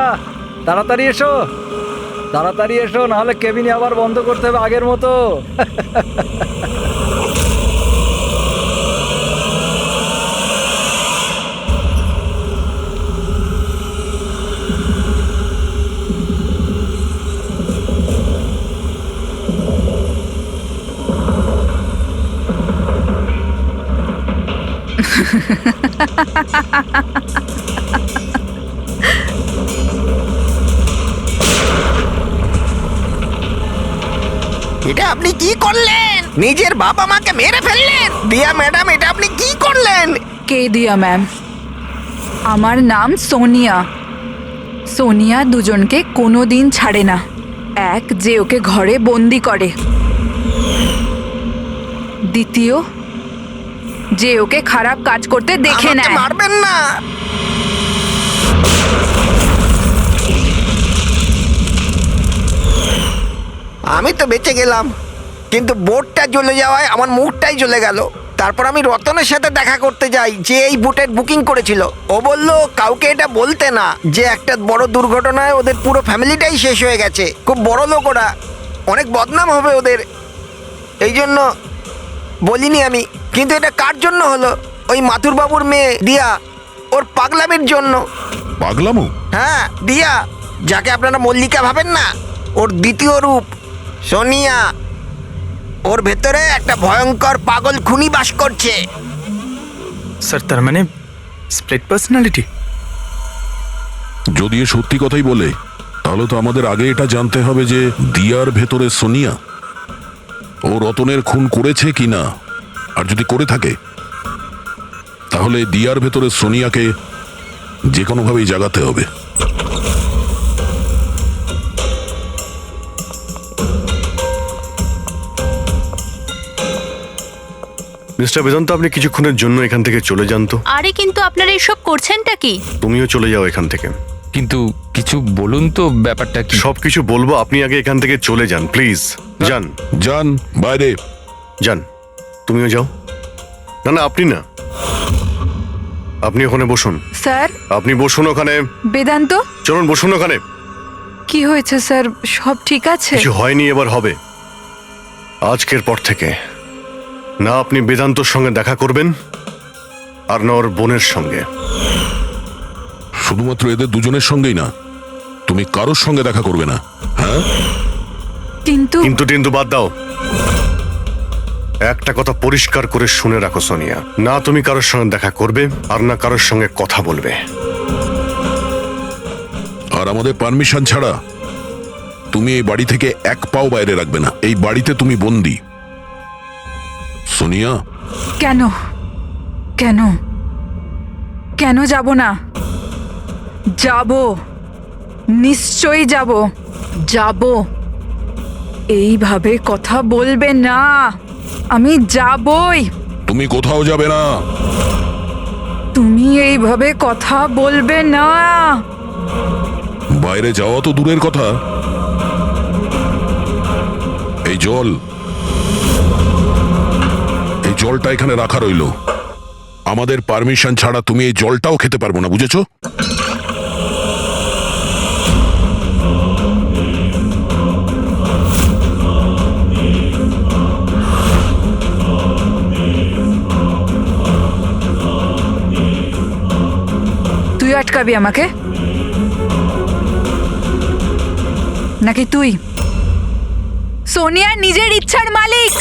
[SPEAKER 10] তাড়াতাড়ি এসো, তাড়াতাড়ি এসো, নাহলে কেবিনে আবার বন্ধ করতে হবে আগের মতো।
[SPEAKER 7] এটা আপনি কি করলেন? নিজের বাবা মাকে মেরে ফেললেন। দিয়া ম্যাডাম, এটা আপনি কি করলেন?
[SPEAKER 5] কে দিয়া ম্যাম? আমার নাম সোনিয়া। সোনিয়া দুজনকে কোনো দিন ছাড়ে না। এক, যে ওকে ঘরে বন্দি করে। দ্বিতীয়, যে ওকে খারাপ কাজ করতে দেখে
[SPEAKER 7] আমাকে
[SPEAKER 5] নেয়।
[SPEAKER 7] মারবেন না। আমি তো বেঁচে গেলাম, কিন্তু বোটটা জ্বলে যাওয়ায় আমার মুখটাই জ্বলে গেল। তারপর আমি রতনের সাথে দেখা করতে যাই, যে এই বোটের বুকিং করেছিল। ও বলল কাউকে এটা বলতে না, যে একটা বড় দুর্ঘটনায় ওদের পুরো ফ্যামিলিটাই শেষ হয়ে গেছে। খুব বড় লোক ওরা, অনেক বদনাম হবে ওদের, এই জন্য বলিনি আমি। কিন্তু এটা কার জন্য হলো? ওই মাথুর বাবুর মেয়ে দিয়া, ওর পাগলামির জন্য।
[SPEAKER 3] পাগলামো?
[SPEAKER 7] হ্যাঁ, দিয়া, যাকে আপনারা মল্লিকা ভাবেন না, ওর দ্বিতীয় রূপ সোনিয়া। ওর ভেতরে একটা ভয়ঙ্কর পাগল খুনি বাস করছে।
[SPEAKER 9] স্যার, তার মানে স্প্লিট পার্সোনালিটি?
[SPEAKER 3] যদি এ সত্যি কথাই বলে, তাহলে তো আমাদের আগে এটা জানতে হবে যে দিয়ার ভেতরে সোনিয়া ও রতনের খুন করেছে কিনা। আর যদি করে থাকে, তাহলে দিয়ার ভেতরে সোনিয়াকে যে কোনোভাবেই জাগাতে হবে।
[SPEAKER 2] মিস্টার বেদান্ত, আপনি কিছুক্ষণের জন্য এখান থেকে চলে যান তো।
[SPEAKER 4] আরে কিন্তু আপনারা এসব করছেনটা কি?
[SPEAKER 2] তুমিও চলে যাও এখান থেকে।
[SPEAKER 1] কিন্তু কিছু বলুন তো, ব্যাপারটা কি?
[SPEAKER 2] সবকিছু বলবো, আপনি আগে এখান থেকে চলে যান প্লিজ। যান
[SPEAKER 3] যান বাইরে।
[SPEAKER 2] যান, তুমিও যাও। না না, আপনি না, আপনি ওখানে বসুন।
[SPEAKER 5] স্যার,
[SPEAKER 2] আপনি বসুন ওখানে।
[SPEAKER 5] বেদান্ত,
[SPEAKER 2] চলুন বসুন ওখানে।
[SPEAKER 5] কি হয়েছে স্যার? সব ঠিক আছে?
[SPEAKER 2] কিছু হয়নি, এবার হবে। আজকের পর থেকে না আপনি বেদান্তর সঙ্গে দেখা করবেন, আর না ওর বোনের সঙ্গে।
[SPEAKER 3] শুধুমাত্র এদের দুজনের সঙ্গেই না, তুমি কারোর সঙ্গে দেখা করবে না। হ্যাঁ,
[SPEAKER 5] কিন্তু
[SPEAKER 2] কিন্তু কিন্তু বাদ দাও। একটা কথা পরিষ্কার করে শুনে রাখো সোনিয়া, না তুমি কারোর সঙ্গে দেখা করবে, আর না কারোর সঙ্গে কথা বলবে।
[SPEAKER 3] আর আমাদের পারমিশন ছাড়া তুমি এই বাড়ি থেকে এক পাও বাইরে রাখবে না। এই বাড়িতে তুমি বন্দি। সোনিয়া,
[SPEAKER 5] কেন কেন কেন যাব না? যাব, নিশ্চয়ই যাব, যাব। এইভাবে কথা বলবে না, আমি যাবই।
[SPEAKER 3] তুমি কোথাও যাবে না।
[SPEAKER 5] তুমি এইভাবে কথা বলবে না।
[SPEAKER 3] বাইরে যাওয়া তো দূরের কথা, এই জলটা এখানে রাখা রইলো। আমাদের পারমিশন ছাড়া তুমি এই জলটাও খেতে পারবো না, বুঝেছো?
[SPEAKER 5] তুই আটকাবি আমাকে, নাকি তুই? সোনিয়া নিজের ইচ্ছার মালিক।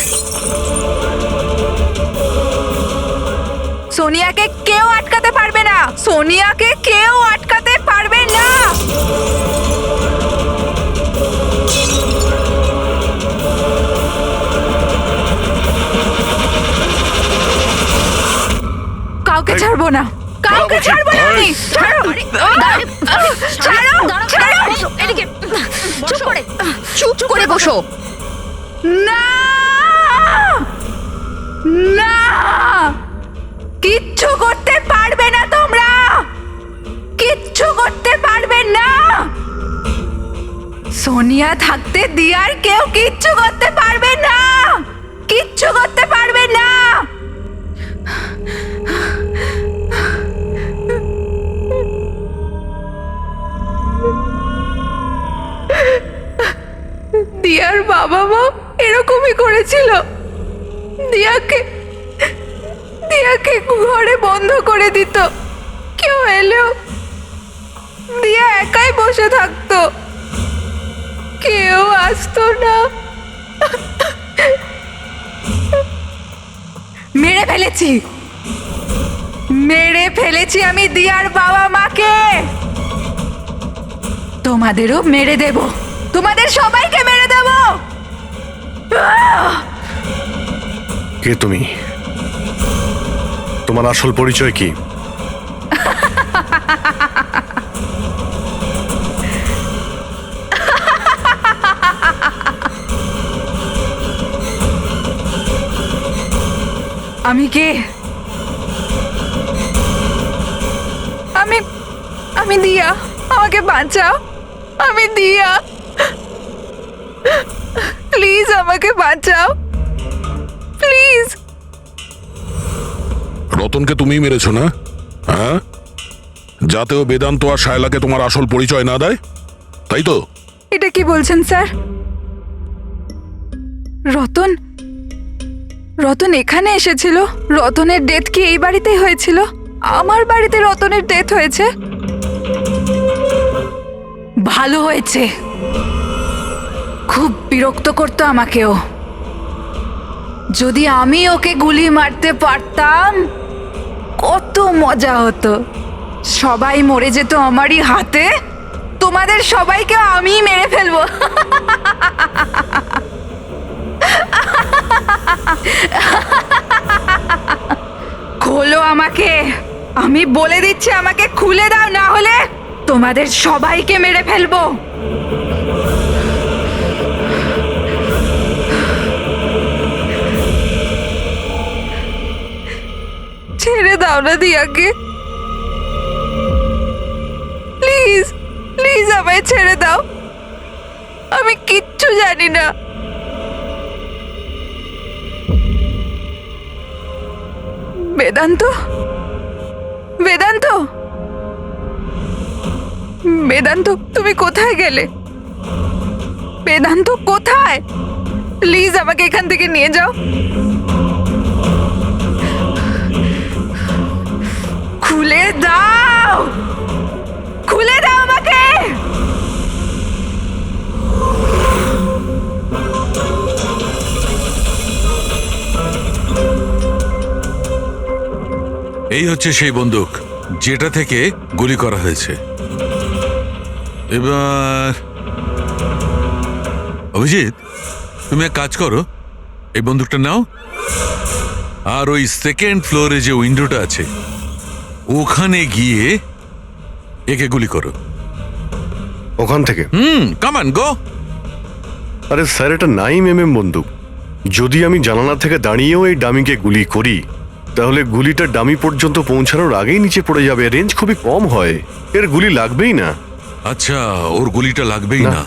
[SPEAKER 5] সোনিয়াকে কেউ আটকাতে পারবে না, সোনিয়াকে কেউ আটকাতে পারবে না। কাউকে ছাড়বো না, কাউকে ছাড়বো না আমি। ছাড়ো, ছাড়ো, ছাড়ো।
[SPEAKER 4] চুপ করে বসো।
[SPEAKER 5] না, না, কিচ্ছু করতে পারবে না তোমরা, কিচ্ছু করতে পারবে না। সোনিয়া থাকতে দিয়ার কেউ কিচ্ছু করতে পারবে না, কিচ্ছু করতে পারবে না। বাবা মা এরকমই করেছিল। দিয়াকে ঘরে বন্ধ করে দিত, কেউ এলেও দিয়া একাই বসে থাকতো, কেউ আসতো না। মেরে ফেলেছি আমি দিয়ার বাবা মাকে। তোমাদেরও মেরে দেব, তোমাদের সবাইকে মেরে দেব।
[SPEAKER 2] কে তুমি? তোমার আসল পরিচয় কি?
[SPEAKER 5] আমি কে? আমি দিয়া, আমাকে বাঁচাও। আমি দিয়া, প্লিজ আমাকে বাঁচাও, প্লিজ।
[SPEAKER 3] রতনকে তুমিই মেরেছো না? হ্যাঁ, যাতেও বেদান্ত আর শায়লাকে তোমার আসল পরিচয় না দেয়, তাই তো?
[SPEAKER 5] এটা কি বলছেন স্যার? রতন এখানে এসেছিল? রতনের ডেথ কি এই বাড়িতেই হয়েছিল? আমার বাড়িতে রতনের ডেথ হয়েছে? ভালো হয়েছে, খুব বিরক্ত করতো আমাকেও। যদি আমি ওকে গুলি মারতে পারতাম কত মজা হতো। সবাই মরে যেত আমারই হাতে, তোমাদের সবাইকে আমিই মেরে ফেলবো। খোলো আমাকে, আমি বলে দিচ্ছি, আমাকে খুলে দাও, না হলে তোমাদের সবাইকে মেরে ফেলবো। ছেড়ে দাও না দিয়াকে, প্লিজ প্লিজ আমায় ছেড়ে দাও। আমি কিচ্ছু জানি না। বেদান্ত, বেদান্ত, বেদান্ত, তুমি কোথায় গেলে? বেদান্ত কোথায়? প্লিজ আমাকে এখান থেকে নিয়ে যাও। খুলে দাও, খুলে দাও আমাকে।
[SPEAKER 12] এই হচ্ছে সেই বন্দুক যেটা থেকে গুলি করা হয়েছে। এবার অভিজিৎ, তুমি এক কাজ করো, এই বন্দুকটা নাও, আর ওই সেকেন্ড ফ্লোরে যে উইন্ডোটা আছে ওখানে গিয়ে একে গুলি করো।
[SPEAKER 2] ওখান থেকে?
[SPEAKER 12] কাম অন, গো।
[SPEAKER 2] আরে স্যার, এটা 9mm বন্দুক। যদি আমি জানালা থেকে দাঁড়িয়েও এই ডামিকে গুলি করি, তাহলে গুলিটা ডামি পর্যন্ত পৌঁছানোর আগেই নিচে পড়ে যাবে। রেঞ্জ খুবই কম হয়, এর গুলি লাগবেই না।
[SPEAKER 12] আচ্ছা, ওর গুলিটা লাগবেই না।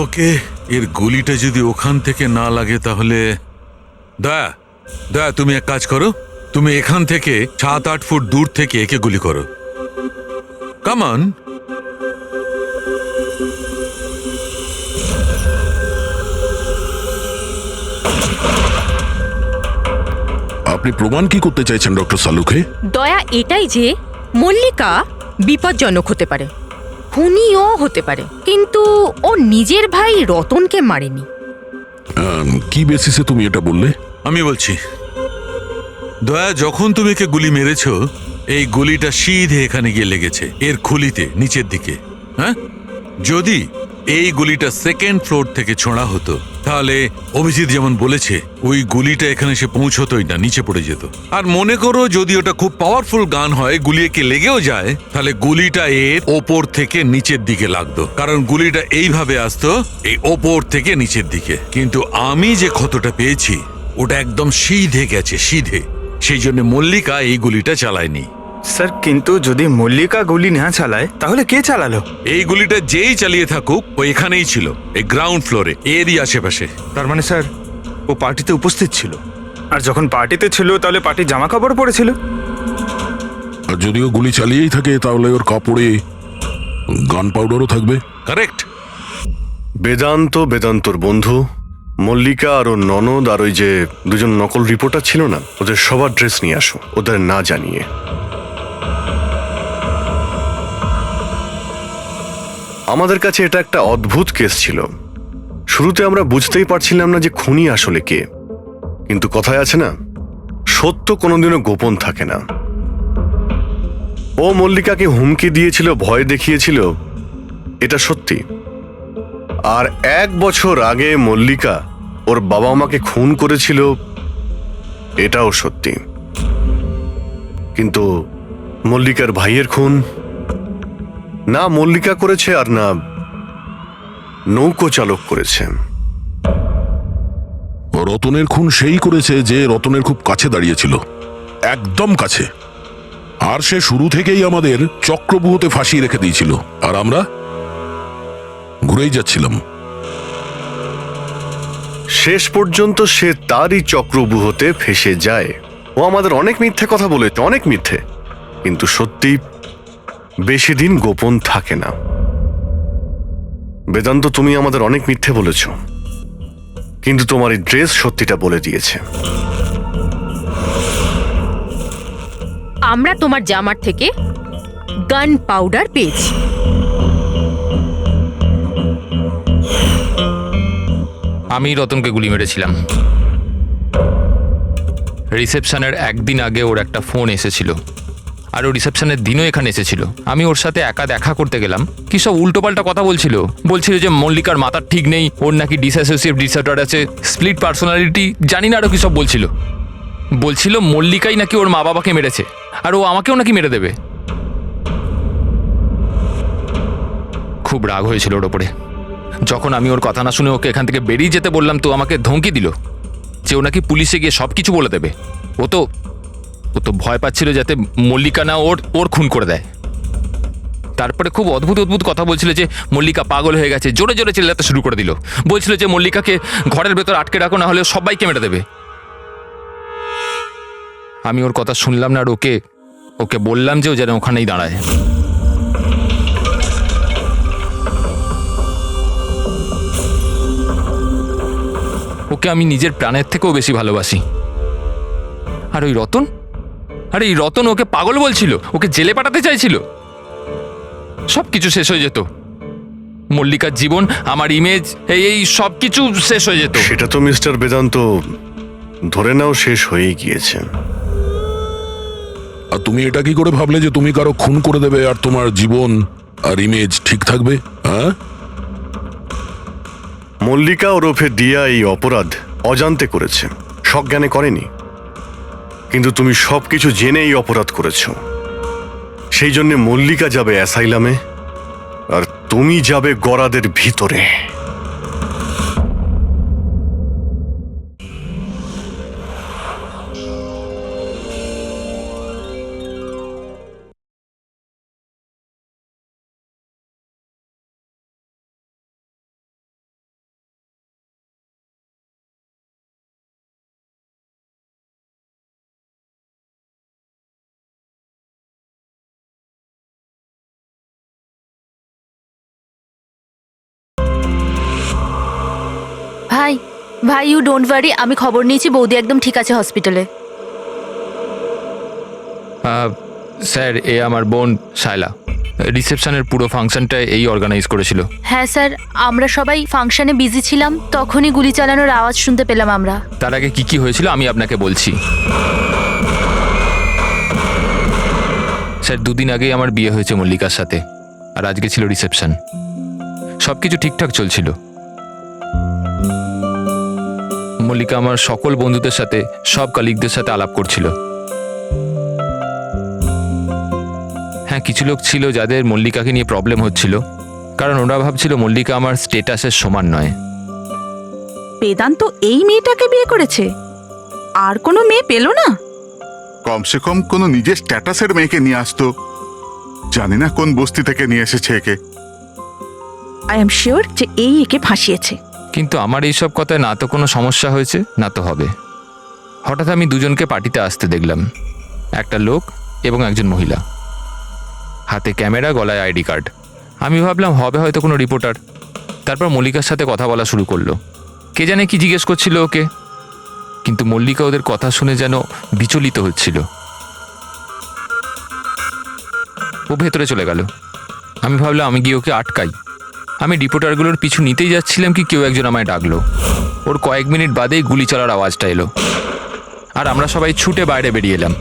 [SPEAKER 12] ওকে, এর গুলিটা যদি ওখান থেকে না লাগে তাহলে দয়া তুমি এক কাজ করো, তুমি এখান থেকে 7-8 ফুট দূর থেকে একে গুলি করো। Come on.
[SPEAKER 3] আপনি প্রমাণ কি করতে চাইছেন ডক্টর সালুখে?
[SPEAKER 13] দয়া এটাই যে মল্লিকা বিপজ্জনক হতে পারে, খুনিও হতে পারে, কিন্তু ও নিজের ভাই রতনকে মারেনি।
[SPEAKER 3] কি বেসিসে তুমি এটা বললে?
[SPEAKER 12] আমি বলছি, দয়া, যখন তুমি একে গুলি মেরেছ, এই গুলিটা সিধে এখানে গিয়ে লেগেছে এর খুলিতে, নিচের দিকে। হ্যাঁ, যদি এই গুলিটা সেকেন্ড ফ্লোর থেকে ছোঁড়া হতো, তাহলে অভিজিৎ যেমন বলেছে, ওই গুলিটা এখানে এসে পৌঁছতোই না, নিচে পড়ে যেত। আর মনে করো যদি ওটা খুব পাওয়ারফুল গান হয়, গুলি একে লেগেও যায়, তাহলে গুলিটা এর ওপর থেকে নিচের দিকে লাগতো, কারণ গুলিটা এইভাবে আসতো এই ওপর থেকে নিচের দিকে। কিন্তু আমি যে ক্ষতটা পেয়েছি ওটা একদম সিধে গেছে, সিধে। সেই জন্য মল্লিকা এই গুলিটা চালায়নি।
[SPEAKER 9] স্যার, কিন্তু যদি মল্লিকা গুলি না চালায় তাহলে কে চালালো?
[SPEAKER 12] এই গুলিটা যেই চালিয়ে থাকুক, ও এখানেই ছিল, এই গ্রাউন্ড ফ্লোরে, এরই আশেপাশে।
[SPEAKER 9] তার মানে স্যার, ও পার্টিতে উপস্থিত ছিল, আর যখন পার্টিতে ছিল তাহলে পার্টির জামা কাপড় পরেছিল।
[SPEAKER 3] আর যদিও গুলি চালিয়েই থাকে, তাহলে ওর কাপড়ে গান পাউডারও থাকবে।
[SPEAKER 12] কারেক্ট।
[SPEAKER 2] বেদান্তর বন্ধু মল্লিকা আর ওর ননদ আর ওই যে দুজন নকল রিপোর্টার ছিল না, ওদের সবার ড্রেস নিয়ে আসো, ওদের না জানিয়ে। আমাদের কাছে এটা একটা অদ্ভুত কেস ছিল। শুরুতে আমরা বুঝতেই পারছিলাম না যে খুনি আসলে কে, কিন্তু কথায় আছে না, সত্য কোনোদিনও গোপন থাকে না। ও মল্লিকাকে হুমকি দিয়েছিল, ভয় দেখিয়েছিল, এটা সত্যি। আর 1 বছর আগে মল্লিকা ওর বাবা মাকে খুন করেছিল, এটাও সত্যি। কিন্তু মল্লিকার ভাইয়ের খুন না মল্লিকা করেছে আর না নৌকো চালক করেছে।
[SPEAKER 3] রতনের খুন সেই করেছে যে রতনের খুব কাছে দাঁড়িয়েছিল, একদম কাছে। আর সে শুরু থেকেই আমাদের চক্রব্যূহতে ফাঁসিয়ে রেখে দিয়েছিল, আর আমরা ঘুরেই যাচ্ছিলাম।
[SPEAKER 2] শেষ পর্যন্ত সে তারই চক্রব্যূহতে ফেসে যায়। ও আমাদের অনেক মিথ্যে কথা বলেছে, অনেক মিথ্যে, কিন্তু সত্যি বেশি দিন গোপন থাকে না। বেদান্ত, তুমি আমাদের অনেক মিথ্যে বলেছ, কিন্তু তোমার এই ড্রেস সত্যিটা বলে দিয়েছে।
[SPEAKER 13] আমরা তোমার জামার থেকে গান পাউডার পেয়েছি।
[SPEAKER 1] আমি রতনকে গুলি মেরেছিলাম। রিসেপশনের একদিন আগে ওর একটা ফোন এসেছিল, আর ও রিসেপশনের দিনও এখানে এসেছিল। আমি ওর সাথে একা দেখা করতে গেলাম, কি সব উল্টোপাল্টা কথা বলছিল যে মল্লিকার মাথার ঠিক নেই, ওর নাকি ডিসঅ্যাসোসিয়েটিভ ডিসঅর্ডার আছে, স্প্লিট পার্সোনালিটি, জানি না আরও কি সব বলছিল মল্লিকাই নাকি ওর মা বাবাকে মেরেছে, আর ও আমাকেও নাকি মেরে দেবে। খুব রাগ হয়েছিল ওর ওপরে। যখন আমি ওর কথা না শুনে ওকে এখান থেকে বেরিয়ে যেতে বললাম, তো আমাকে ধমকি দিল যে ও নাকি পুলিশে গিয়ে সব কিছু বলে দেবে। ও তো ভয় পাচ্ছিল যাতে মল্লিকা না ওর খুন করে দেয়। তারপরে খুব অদ্ভুত কথা বলছিল যে মল্লিকা পাগল হয়ে গেছে, জোরে জোরে চিল্লাতে শুরু করে দিল। বলছিল যে মল্লিকাকে ঘরের ভেতর আটকে রাখো, না হলে সবাইকে মেরে দেবে। আমি ওর কথা শুনলাম না, আর ওকে বললাম যে ও যেন ওখানেই দাঁড়ায়। ওকে আমি নিজের প্রাণের থেকেও বেশি ভালোবাসি। আর ওই রতন, এই রতন ওকে পাগল বলছিল, ওকে জেলে পাঠাতে চাইছিল। সব কিছু শেষ হয়ে যেত, মল্লিকার জীবন, আমার ইমেজ, এই সব কিছু শেষ হয়ে যেত।
[SPEAKER 2] সেটা তো মিস্টার বেদান্ত ধরে নাও শেষ হয়েই গিয়েছে।
[SPEAKER 3] আর তুমি এটা কি করে ভাবলে যে তুমি কারো খুন করে দেবে আর তোমার জীবন আর ইমেজ ঠিক থাকবে? হ্যাঁ,
[SPEAKER 2] মল্লিকা ওরফে দিয়া এই অপরাধ অজান্তে করেছে, সজ্ঞানে করেনি। কিন্তু তুমি সবকিছু জেনে এই অপরাধ করেছ। সেই জন্য মল্লিকা যাবে অ্যাসাইলামে, আর তুমি যাবে গরাদের ভিতরে।
[SPEAKER 4] ভাই ইউ ডোন্ট ওয়ারি, আমি খবর নিয়েছি, বৌদি একদম ঠিক আছে হসপিটালে।
[SPEAKER 1] স্যার, এ আমার বোন শায়লা। রিসেপশনের পুরো ফাংশনটা এই অর্গানাইজ করেছিল।
[SPEAKER 4] হ্যাঁ স্যার, আমরা সবাই ফাংশনে বিজি ছিলাম, তখনই গুলি চালানোর আওয়াজ শুনতে পেলাম আমরা।
[SPEAKER 1] তার আগে কি হয়েছিল আমি আপনাকে বলছি। স্যার, 2 দিন আগেই আমার বিয়ে হয়েছে মল্লিকার সাথে, আর আজকে ছিল রিসেপশন। সবকিছু ঠিকঠাক চলছিল। মল্লিকা আমার সকল বন্ধুদের সাথে, সব কালিগদের সাথে আলাপ করছিল। হ্যাঁ, কিছু লোক ছিল যাদের মল্লিকাকে নিয়ে প্রবলেম হচ্ছিল, কারণ ওরা ভাবছিল মল্লিকা আমার স্টেটাসের সমান নয়।
[SPEAKER 5] বেদান্ত এই মেয়েটাকে বিয়ে করেছে, আর কোনো মেয়ে পেল না?
[SPEAKER 6] কমসে কম কোনো নিজের স্ট্যাটাসের মেয়েকে নিয়ে আসতো। জানি না কোন বস্তি থেকে নিয়ে এসেছে একে।
[SPEAKER 5] আই এম শিওর যে এই একে ফাঁসিয়েছে।
[SPEAKER 1] কিন্তু আমার এইসব কথায় না তো কোনো সমস্যা হয়েছে, না তো হবে। হঠাৎ আমি দুজনকে পার্টিতে আসতে দেখলাম, একটা লোক এবং একজন মহিলা, হাতে ক্যামেরা, গলায় আইডি কার্ড। আমি ভাবলাম হবে হয়তো কোনো রিপোর্টার। তারপর মল্লিকার সাথে কথা বলা শুরু করলো। কে জানে কি জিজ্ঞেস করছিল ওকে, কিন্তু মল্লিকা ওদের কথা শুনে যেন বিচলিত হচ্ছিল। ও ভেতরে চলে গেল। আমি ভাবলাম আমি গিয়ে ওকে আটকাই। আমি রিপোর্টারগুলোর পিছু নিতেই যাচ্ছিলাম কি কেউ একজন আমায় ডাকলো। ওর কয়েক মিনিট বাদেই গুলি চলার আওয়াজটা এলো, আর আমরা সবাই ছুটে বাইরে বেরিয়ে এলাম।